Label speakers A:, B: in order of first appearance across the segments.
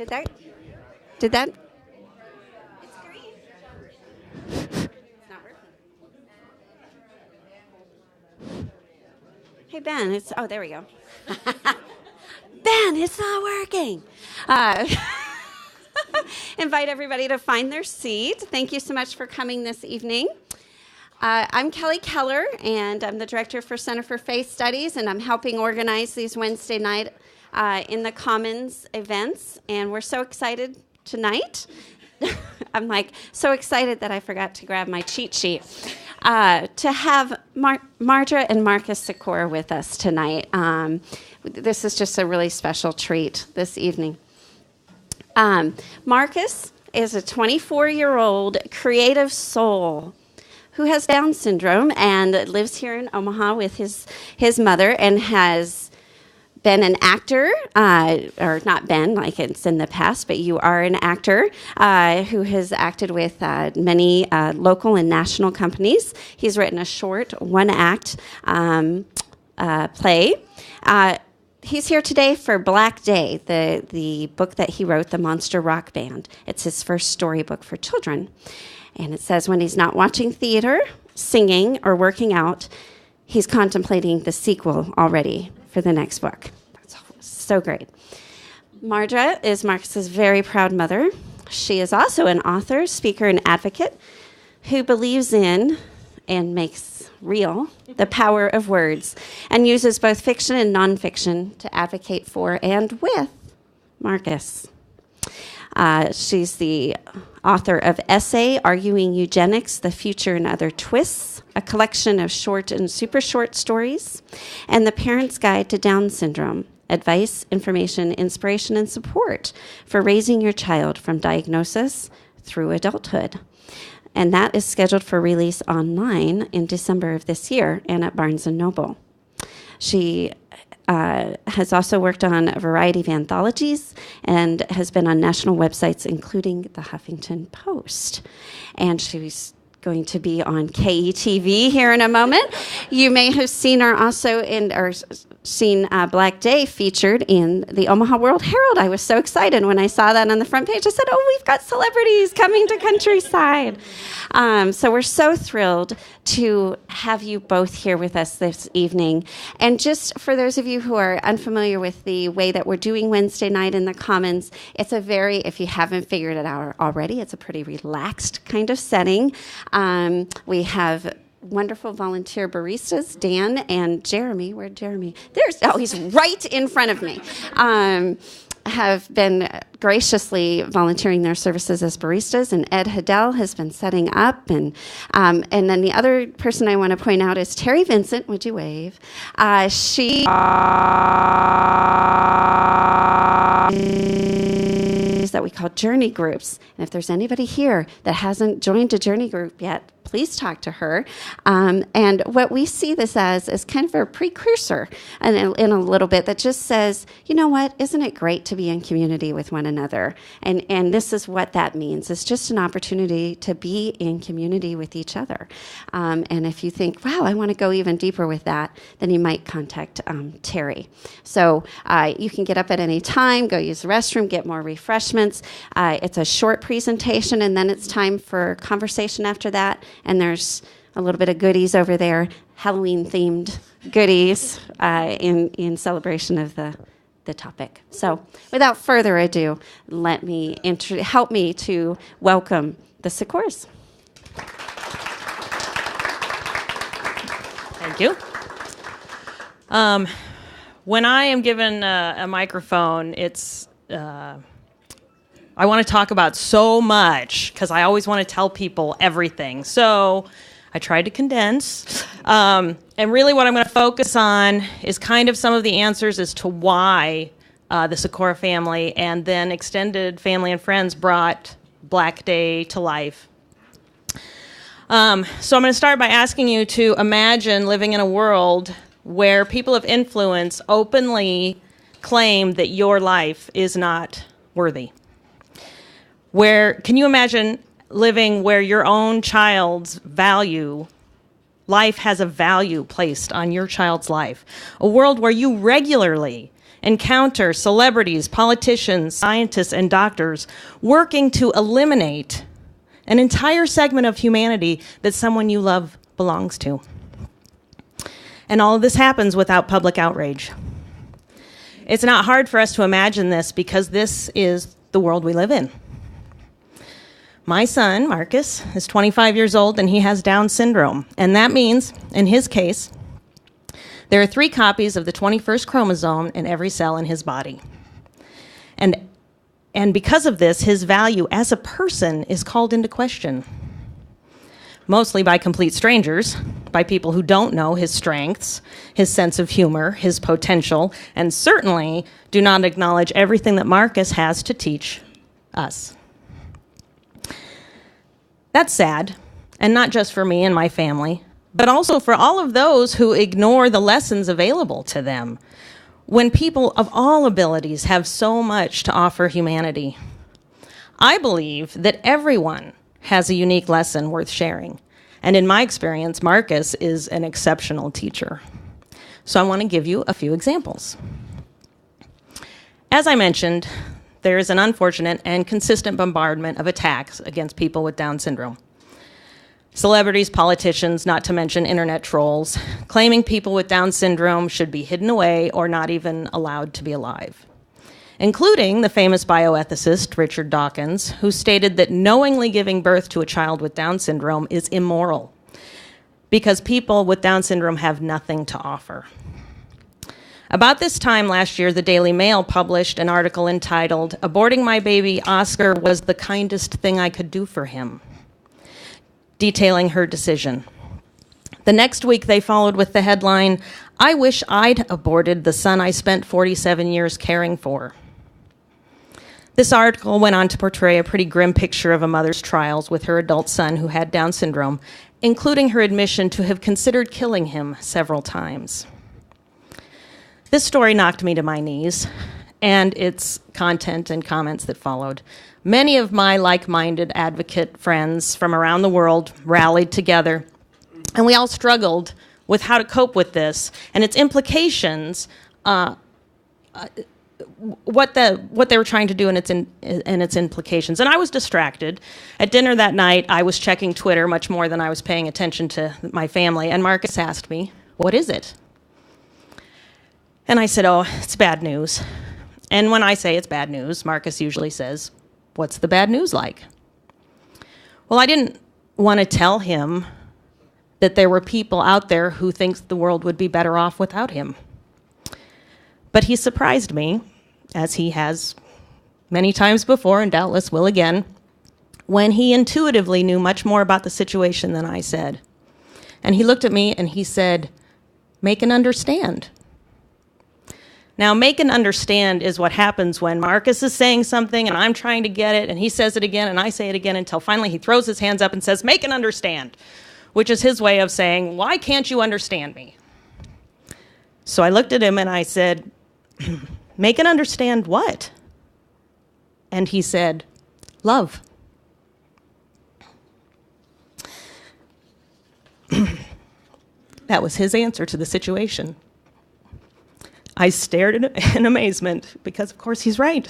A: Did that? It's green. It's not working. Hey, Ben, there we go. Ben, it's not working. Invite everybody to find their seat. Thank you so much for coming this evening. I'm Kelly Keller, and I'm the director for Center for Faith Studies, and I'm helping organize these Wednesday night in the Commons events, and we're so excited tonight. I'm so excited that I forgot to grab my cheat sheet to have Mardra and Marcus Sikora with us tonight. This is just a really special treat this evening. Marcus is a 24-year-old creative soul who has Down syndrome and lives here in Omaha with his mother and has been an actor, or not been, like it's in the past, but you are an actor who has acted with many local and national companies. He's written a short, one-act play. He's here today for Black Day, the book that he wrote, The Monster Rock Band. It's his first storybook for children. And it says when he's not watching theater, singing, or working out, he's contemplating the sequel already for the next book. That's so great. Mardra is Marcus's very proud mother. She is also an author, speaker, and advocate who believes in and makes real the power of words and uses both fiction and nonfiction to advocate for and with Marcus. She's the author of Essay, Arguing Eugenics, The Future and Other Twists, a collection of short and super short stories, and The Parent's Guide to Down Syndrome, advice, information, inspiration, and support for raising your child from diagnosis through adulthood. And that is scheduled for release online in December of this year and at Barnes & Noble. She has also worked on a variety of anthologies and has been on national websites, including the Huffington Post. And she's going to be on KETV here in a moment. You may have seen her also seen Black Day featured in the Omaha World Herald. I was so excited when I saw that on the front page. I said, we've got celebrities coming to Countryside. So we're so thrilled to have you both here with us this evening. And just for those of you who are unfamiliar with the way that we're doing Wednesday night in the Commons, it's if you haven't figured it out already, it's a pretty relaxed kind of setting. We have wonderful volunteer baristas, Dan and Jeremy. Where'd Jeremy? He's right in front of me. Have been graciously volunteering their services as baristas, and Ed Hiddell has been setting up. And then the other person I want to point out is Terry Vincent. Would you wave? She that we call journey groups. And if there's anybody here that hasn't joined a journey group yet, please talk to her. And what we see this as is kind of a precursor in a little bit that just says, you know what, isn't it great to be in community with one another? And this is what that means. It's just an opportunity to be in community with each other. And if you think, wow, I want to go even deeper with that, then you might contact Terry. So you can get up at any time, go use the restroom, get more refreshments. It's a short presentation, and then it's time for conversation after that. And there's a little bit of goodies over there, Halloween-themed goodies in celebration of the topic. So without further ado, help me to welcome the Sikoras.
B: Thank you. When I am given a microphone, it's I want to talk about so much because I always want to tell people everything. So I tried to condense. And really what I'm going to focus on is kind of some of the answers as to why the Sikora family and then extended family and friends brought Black Day to life. So I'm going to start by asking you to imagine living in a world where people of influence openly claim that your life is not worthy. Can you imagine living where your own child's life has a value placed on your child's life? A world where you regularly encounter celebrities, politicians, scientists, and doctors working to eliminate an entire segment of humanity that someone you love belongs to. And all of this happens without public outrage. It's not hard for us to imagine this because this is the world we live in. My son, Marcus, is 25 years old and he has Down syndrome. And that means, in his case, there are 3 copies of the 21st chromosome in every cell in his body. And because of this, his value as a person is called into question. Mostly by complete strangers, by people who don't know his strengths, his sense of humor, his potential, and certainly do not acknowledge everything that Marcus has to teach us. That's sad, and not just for me and my family, but also for all of those who ignore the lessons available to them when people of all abilities have so much to offer humanity. I believe that everyone has a unique lesson worth sharing, and in my experience, Marcus is an exceptional teacher. So I want to give you a few examples. As I mentioned, there is an unfortunate and consistent bombardment of attacks against people with Down syndrome. Celebrities, politicians, not to mention internet trolls, claiming people with Down syndrome should be hidden away or not even allowed to be alive, including the famous bioethicist Richard Dawkins, who stated that knowingly giving birth to a child with Down syndrome is immoral because people with Down syndrome have nothing to offer. About this time last year, the Daily Mail published an article entitled, "Aborting My Baby Oscar Was the Kindest Thing I Could Do for Him," detailing her decision. The next week, they followed with the headline, "I wish I'd aborted the son I spent 47 years caring for." This article went on to portray a pretty grim picture of a mother's trials with her adult son who had Down syndrome, including her admission to have considered killing him several times. This story knocked me to my knees, and its content and comments that followed. Many of my like-minded advocate friends from around the world rallied together, and we all struggled with how to cope with this and its implications, what they were trying to do and its implications. And I was distracted. At dinner that night, I was checking Twitter much more than I was paying attention to my family, and Marcus asked me, "What is it?" And I said, "Oh, it's bad news." And when I say it's bad news, Marcus usually says, "What's the bad news like?" Well, I didn't want to tell him that there were people out there who think the world would be better off without him. But he surprised me, as he has many times before and doubtless will again, when he intuitively knew much more about the situation than I said. And he looked at me and he said, "Make and understand." Now, make and understand is what happens when Marcus is saying something and I'm trying to get it, and he says it again and I say it again until finally he throws his hands up and says, "Make and understand," which is his way of saying, "Why can't you understand me?" So I looked at him and I said, "Make and understand what?" And he said, "Love." That was his answer to the situation. I stared in amazement because, of course, he's right.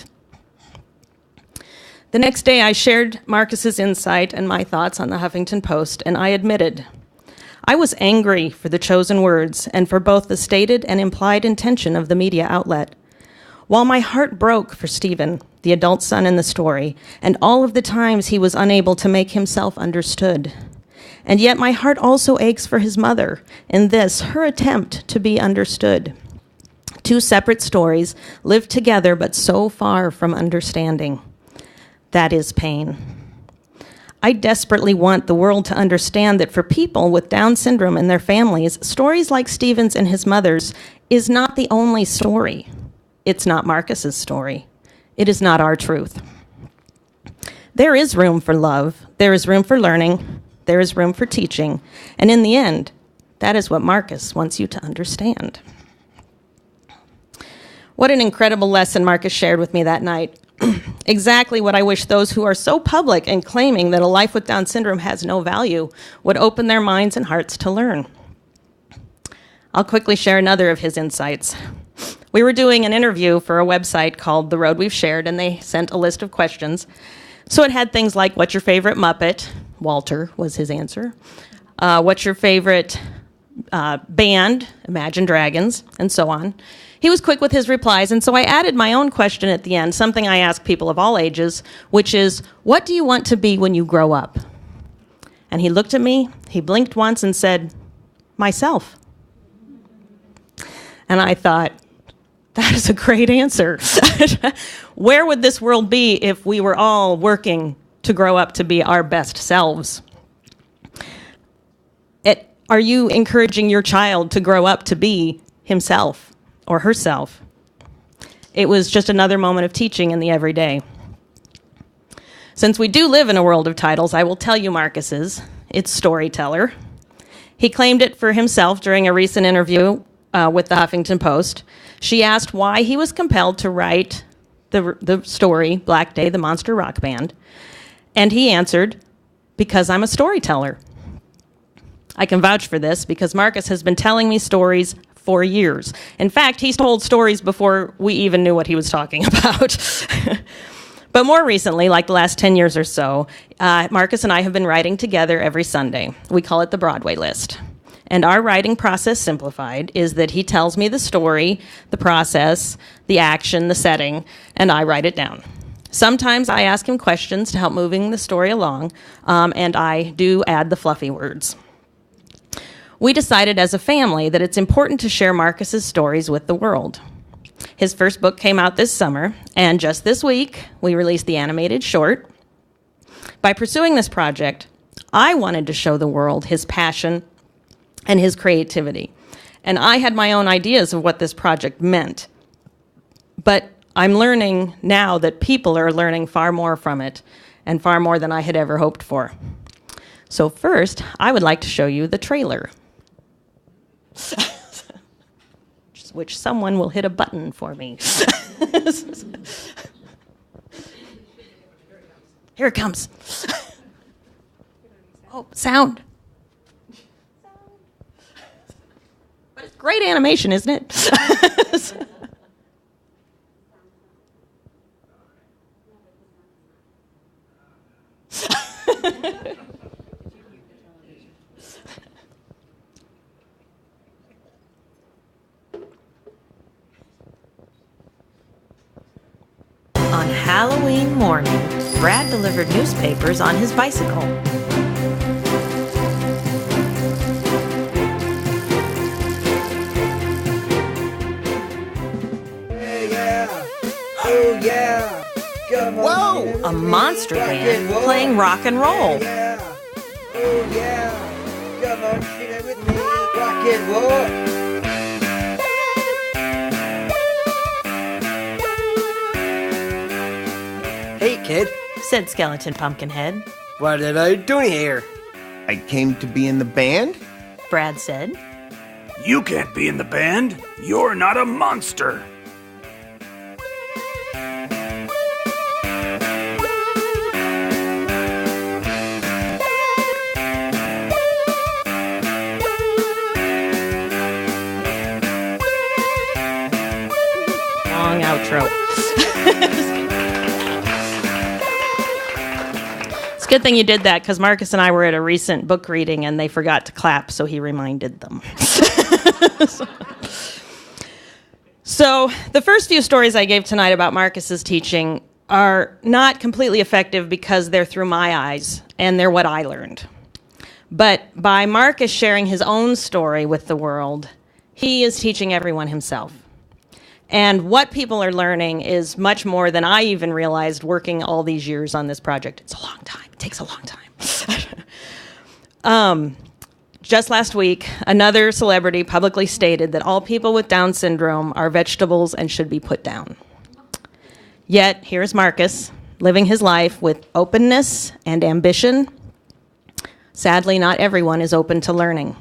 B: The next day, I shared Marcus's insight and my thoughts on the Huffington Post, and I admitted I was angry for the chosen words and for both the stated and implied intention of the media outlet. While my heart broke for Stephen, the adult son in the story, and all of the times he was unable to make himself understood, and yet my heart also aches for his mother in this, her attempt to be understood. Two separate stories live together but so far from understanding. That is pain. I desperately want the world to understand that for people with Down syndrome and their families, stories like Stephen's and his mother's is not the only story. It's not Marcus's story. It is not our truth. There is room for love. There is room for learning. There is room for teaching. And in the end, that is what Marcus wants you to understand. What an incredible lesson Marcus shared with me that night. Exactly what I wish those who are so public in claiming that a life with Down syndrome has no value would open their minds and hearts to learn. I'll quickly share another of his insights. We were doing an interview for a website called The Road We've Shared, and they sent a list of questions. So it had things like, what's your favorite Muppet? Walter was his answer. What's your favorite band? Imagine Dragons, and so on. He was quick with his replies, and so I added my own question at the end, something I ask people of all ages, which is, what do you want to be when you grow up? And he looked at me, he blinked once and said, myself. And I thought, that is a great answer. Where would this world be if we were all working to grow up to be our best selves? Are you encouraging your child to grow up to be himself or herself? It was just another moment of teaching in the everyday. Since we do live in a world of titles, I will tell you Marcus's. It's storyteller. He claimed it for himself during a recent interview with the Huffington Post. She asked why he was compelled to write the story, Black Day, the Monster Rock Band. And he answered, because I'm a storyteller. I can vouch for this because Marcus has been telling me stories for years. In fact, he's told stories before we even knew what he was talking about. But more recently, like the last 10 years or so, Marcus and I have been writing together every Sunday. We call it the Broadway List. And our writing process simplified is that he tells me the story, the process, the action, the setting, and I write it down. Sometimes I ask him questions to help moving the story along, and I do add the fluffy words. We decided as a family that it's important to share Marcus's stories with the world. His first book came out this summer, and just this week, we released the animated short. By pursuing this project, I wanted to show the world his passion and his creativity. And I had my own ideas of what this project meant. But I'm learning now that people are learning far more from it, and far more than I had ever hoped for. So first, I would like to show you the trailer. Which someone will hit a button for me. Here it comes. Oh, sound. But it's great animation, isn't it?
C: On Halloween morning, Brad delivered newspapers on his bicycle.
D: Hey, yeah. Oh, yeah. Come on.
C: Whoa! A monster band playing rock and roll.
D: Yeah. Oh, yeah. Come on, sing it with me. Rock and roll.
E: Hey, kid.
C: Said Skeleton Pumpkinhead.
E: What are you doing here?
F: I came to be in the band?
C: Brad said.
G: You can't be in the band. You're not a monster.
B: Long outro. It's a good thing you did that because Marcus and I were at a recent book reading and they forgot to clap, so he reminded them. So the first few stories I gave tonight about Marcus's teaching are not completely effective because they're through my eyes and they're what I learned. But by Marcus sharing his own story with the world, he is teaching everyone himself. And what people are learning is much more than I even realized working all these years on this project. It's a long time. It takes a long time. Just last week, another celebrity publicly stated that all people with Down syndrome are vegetables and should be put down. Yet, here's Marcus, living his life with openness and ambition. Sadly, not everyone is open to learning.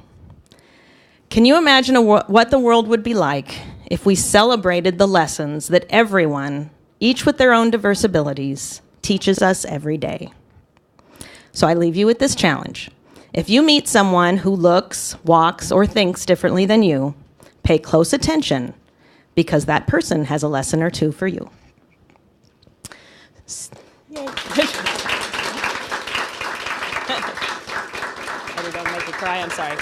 B: Can you imagine what the world would be like if we celebrated the lessons that everyone, each with their own diverse abilities, teaches us every day? So I leave you with this challenge. If you meet someone who looks, walks, or thinks differently than you, pay close attention, because that person has a lesson or two for you. Yay. Don't make me cry, I'm sorry.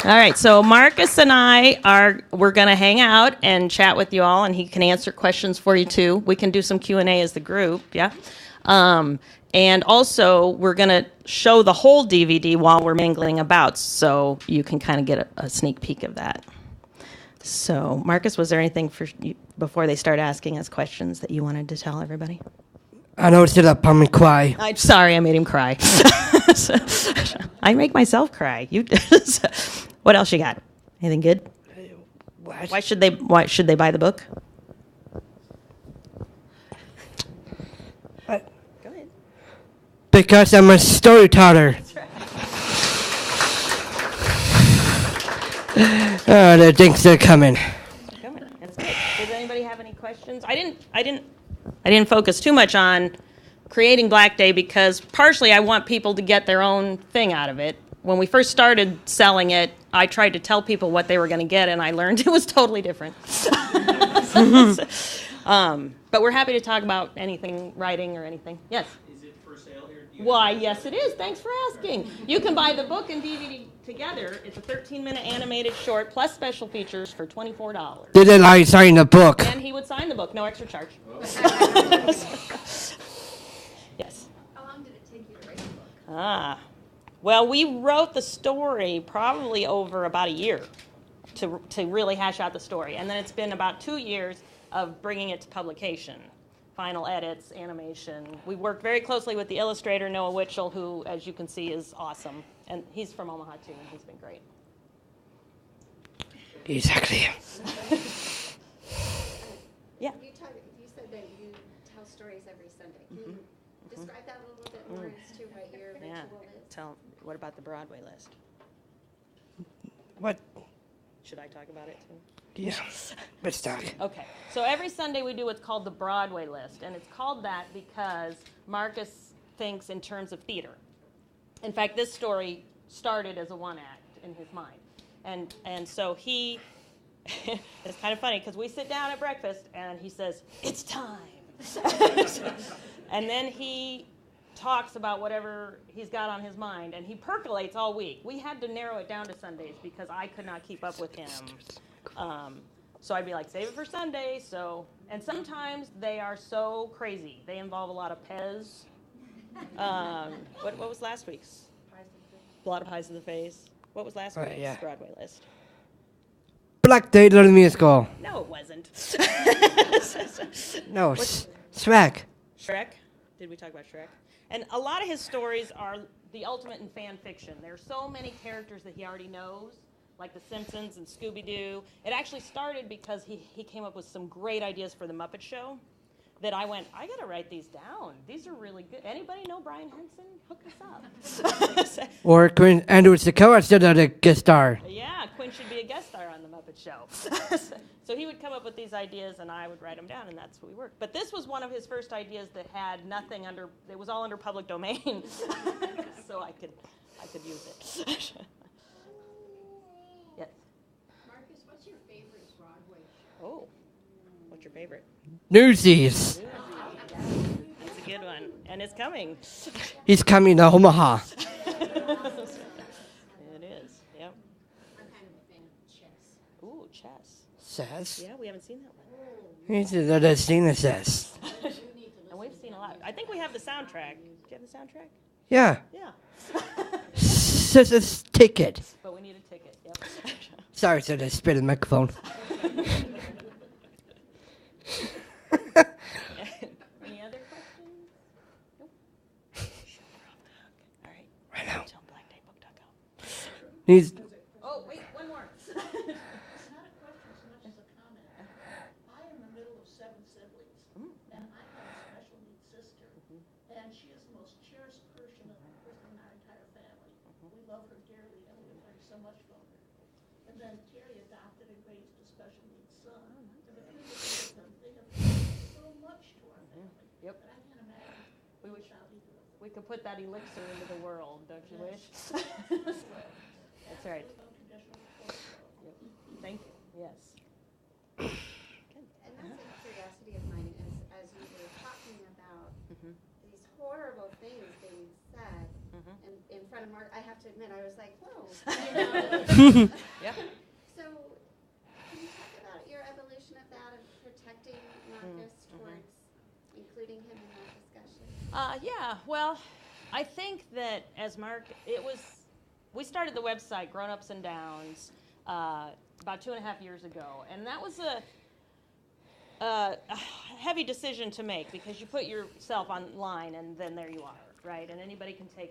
B: All right, so Marcus and we're going to hang out and chat with you all, and he can answer questions for you too. We can do some Q&A as the group, yeah? And also, we're going to show the whole DVD while we're mingling about, so you can kind of get a sneak peek of that. So, Marcus, was there anything for you, before they start asking us questions that you wanted to tell everybody?
E: I know it's up on me cry.
B: I'm sorry, I made him cry. I make myself cry. What else you got? Anything good?
E: What?
B: Why should they buy the book?
E: What?
B: Go ahead.
E: Because I'm a storyteller. Oh, the things are coming.
B: That's good. Does anybody have any questions? I didn't focus too much on creating Black Day because partially I want people to get their own thing out of it. When we first started selling it, I tried to tell people what they were going to get, and I learned it was totally different. But we're happy to talk about anything, writing or anything. Yes? Is it for sale here? Why, yes it is. Thanks for asking. You can buy the book and DVD together. It's a 13-minute animated short plus special features for $24.
E: Didn't I sign the book?
B: And he would sign the book, no extra charge. Yes?
H: How long did it take you to write the book?
B: Well, we wrote the story probably over about a year to really hash out the story. And then it's been about 2 years of bringing it to publication. Final edits, animation. We worked very closely with the illustrator, Noah Witchell, who, as you can see, is awesome. And he's from Omaha, too, and he's been great.
E: Exactly.
B: Yeah.
H: You said that you tell stories every Sunday. Can you describe that a little bit more as to what your ritual is?
B: What about the Broadway list?
E: What?
B: Should I talk about it, too?
E: Yeah. Let's talk.
B: Okay, so every Sunday we do what's called the Broadway list, and it's called that because Marcus thinks in terms of theater. In fact, this story started as a one-act in his mind. And so he, it's kind of funny because we sit down at breakfast and he says, "It's time." And then he talks about whatever he's got on his mind, and he percolates all week. We had to narrow it down to Sundays because I could not keep up with him. So I'd be like, save it for Sunday. And sometimes they are so crazy. They involve a lot of Pez. What was last week's? A lot of pies in the face. What was last week's Broadway list?
E: Black Day the musical.
B: No, it wasn't.
E: No, Shrek.
B: Shrek? Did we talk about Shrek? And a lot of his stories are the ultimate in fan fiction. There are so many characters that he already knows, like The Simpsons and Scooby-Doo. It actually started because he came up with some great ideas for The Muppet Show that I went, I got to write these down. These are really good. Anybody know Brian Henson? Hook us up.
E: Or Quinn Andrew Sikora still a guest star.
B: Yeah, Quinn should be a guest star on The Muppet Show. So he would come up with these ideas, and I would write them down, and that's what we worked. But this was one of his first ideas that had nothing under, it was all under public domain. So I could use it. Yes.
H: Marcus, what's your favorite Broadway show?
B: Oh, what's your favorite?
E: Newsies.
B: That's a good one, and it's coming.
E: He's coming to Omaha.
B: It is, yep.
H: I'm kind of a fan of chess.
B: Ooh, chess.
E: Says.
B: Yeah, we haven't seen that one.
E: He's the Cena says.
B: And we've seen a lot. I think we have the soundtrack. Do you have the soundtrack?
E: Yeah.
B: Yeah.
E: Says a ticket.
B: But we need a ticket, yep.
E: Sorry, said I spit in the microphone.
B: Any other questions? Nope. All right.
E: Right now.
B: Tell blackdaybook.com.
E: He's.
B: Oh, wait, one more.
I: It's not a question so much as a comment. I am the middle of 7 siblings, and I have a special needs sister, and she is the most cherished person in our entire family. We love her dearly, and we learn so much from her. And then Terry adopted and raised a special needs son, and the two of them, they have done so much to our family.
B: Yep.
I: But I can't imagine
B: We wish
I: without either of them.
B: we could put that elixir into the world, don't you wish? That's right.
I: Traditional folklore.
B: Yep. Thank you. Yes.
H: things being said in front of Mark. I have to admit, I was like, whoa.
B: Yeah.
H: So, can you talk about your evolution of that, of protecting Marcus towards including him in that discussion?
B: Yeah, well, I think that as we started the website, Grown Ups and Downs, about 2.5 years ago, and that was a heavy decision to make because you put yourself online and then there you are, right? And anybody can take it.